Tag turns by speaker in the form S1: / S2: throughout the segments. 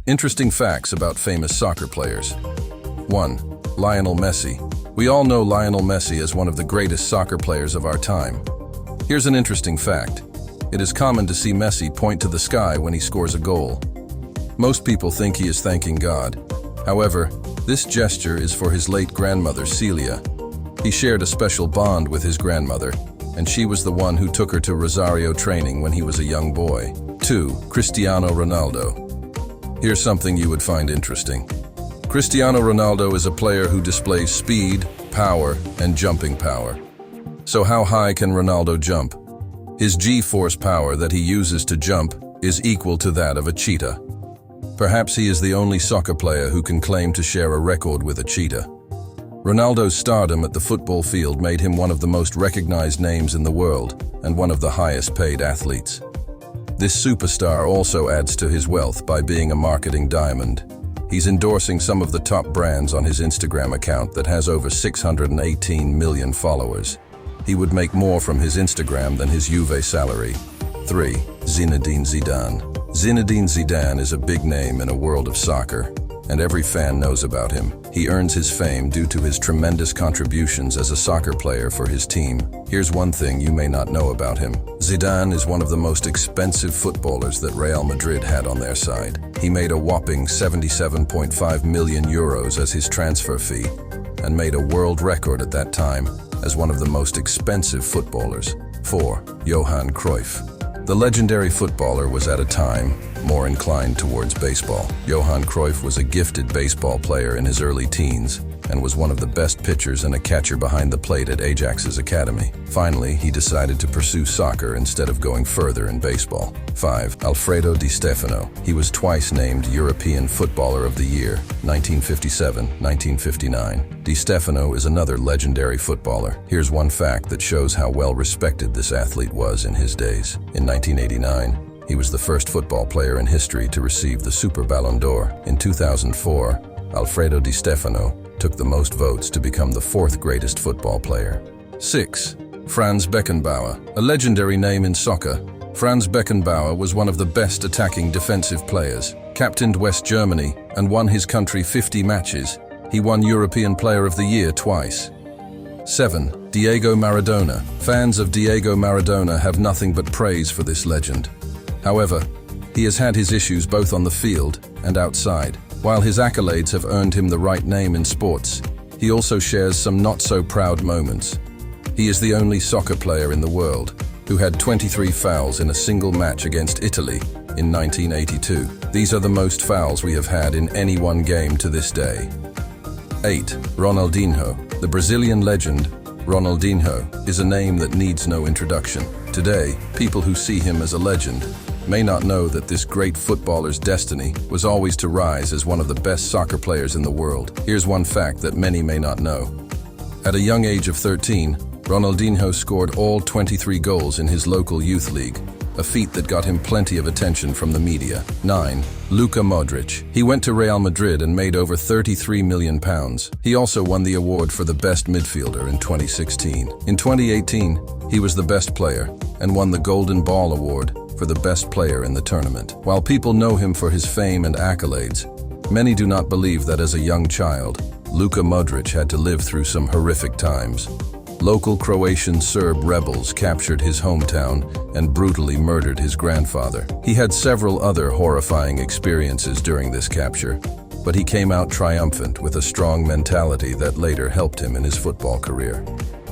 S1: Interesting facts about famous soccer players. 1. Lionel Messi. We all know Lionel Messi as one of the greatest soccer players of our time. Here's an interesting fact. It is common to see Messi point to the sky when he scores a goal. Most people think he is thanking God. However, this gesture is for his late grandmother, Celia. He shared a special bond with his grandmother, and she was the one who took her to Rosario training when he was a young boy. 2. Cristiano Ronaldo. Here's something you would find interesting. Cristiano Ronaldo is a player who displays speed, power, and jumping power. So how high can Ronaldo jump? His G-force power that he uses to jump is equal to that of a cheetah. Perhaps he is the only soccer player who can claim to share a record with a cheetah. Ronaldo's stardom at the football field made him one of the most recognized names in the world and one of the highest paid athletes. This superstar also adds to his wealth by being a marketing diamond. He's endorsing some of the top brands on his Instagram account that has over 618 million followers. He would make more from his Instagram than his Juve salary. 3. Zinedine Zidane. Zinedine Zidane is a big name in a world of soccer, and every fan knows about him. He earns his fame due to his tremendous contributions as a soccer player for his team. Here's one thing you may not know about him. Zidane is one of the most expensive footballers that Real Madrid had on their side. He made a whopping 77.5 million euros as his transfer fee, and made a world record at that time as one of the most expensive footballers. 4. Johan Cruyff. The legendary footballer was at a time more inclined towards baseball. Johan Cruyff was a gifted baseball player in his early teens and was one of the best pitchers and a catcher behind the plate at Ajax's academy. Finally, he decided to pursue soccer instead of going further in baseball. 5. Alfredo Di Stefano. He was twice named European Footballer of the Year, 1957, 1959. Di Stefano is another legendary footballer. Here's one fact that shows how well respected this athlete was in his days. In 1989, he was the first football player in history to receive the Super Ballon d'Or. In 2004, Alfredo Di Stefano took the most votes to become the fourth greatest football player. 6. Franz Beckenbauer. A legendary name in soccer, Franz Beckenbauer was one of the best attacking defensive players. Captained West Germany and won his country 50 matches. He won European Player of the Year twice. 7. Diego Maradona. Fans of Diego Maradona have nothing but praise for this legend. However, he has had his issues both on the field and outside. While his accolades have earned him the right name in sports, he also shares some not-so-proud moments. He is the only soccer player in the world who had 23 fouls in a single match against Italy in 1982. These are the most fouls we have had in any one game to this day. 8. Ronaldinho. The Brazilian legend, Ronaldinho, is a name that needs no introduction. Today, people who see him as a legend may not know that this great footballer's destiny was always to rise as one of the best soccer players in the world. Here's one fact that many may not know. At a young age of 13, Ronaldinho scored all 23 goals in his local youth league, a feat that got him plenty of attention from the media. 9. Luka Modric. He went to Real Madrid and made over £33 million. He also won the award for the best midfielder in 2016. In 2018, he was the best player and won the Golden Ball Award for the best player in the tournament. While people know him for his fame and accolades, many do not believe that as a young child, Luka Modric had to live through some horrific times. Local Croatian Serb rebels captured his hometown and brutally murdered his grandfather. He had several other horrifying experiences during this capture, but he came out triumphant with a strong mentality that later helped him in his football career.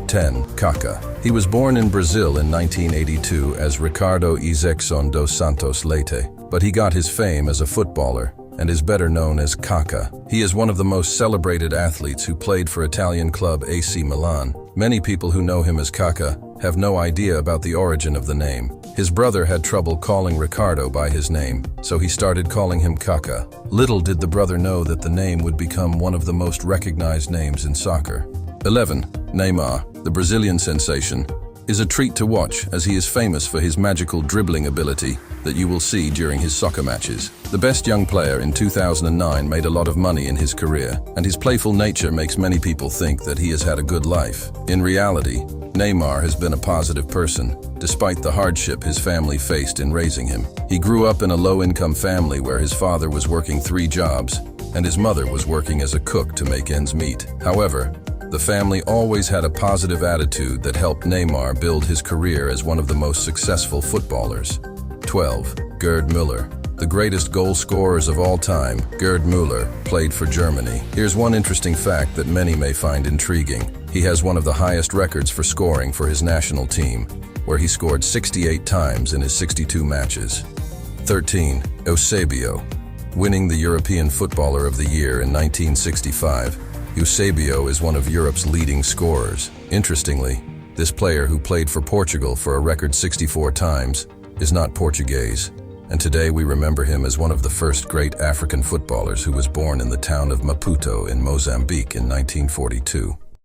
S1: 10. Kaka. He was born in Brazil in 1982 as Ricardo Eusebio dos Santos Leite, but he got his fame as a footballer and is better known as Kaka. He is one of the most celebrated athletes who played for Italian club AC Milan. Many people who know him as Kaka have no idea about the origin of the name. His brother had trouble calling Ricardo by his name, so he started calling him Kaka. Little did the brother know that the name would become one of the most recognized names in soccer. 11. Neymar. The Brazilian sensation is a treat to watch as he is famous for his magical dribbling ability that you will see during his soccer matches. The best young player in 2009 made a lot of money in his career, and his playful nature makes many people think that he has had a good life. In reality, Neymar has been a positive person, despite the hardship his family faced in raising him. He grew up in a low-income family where his father was working 3 jobs, and his mother was working as a cook to make ends meet. However, the family always had a positive attitude that helped Neymar build his career as one of the most successful footballers. 12. Gerd Muller. The greatest goal scorers of all time, Gerd Muller, played for Germany. Here's one interesting fact that many may find intriguing. He has one of the highest records for scoring for his national team, where he scored 68 times in his 62 matches. 13. Eusebio. Winning the European Footballer of the Year in 1965, Eusebio is one of Europe's leading scorers. Interestingly, this player, who played for Portugal for a record 64 times, is not Portuguese, and today we remember him as one of the first great African footballers who was born in the town of Maputo in Mozambique in 1942.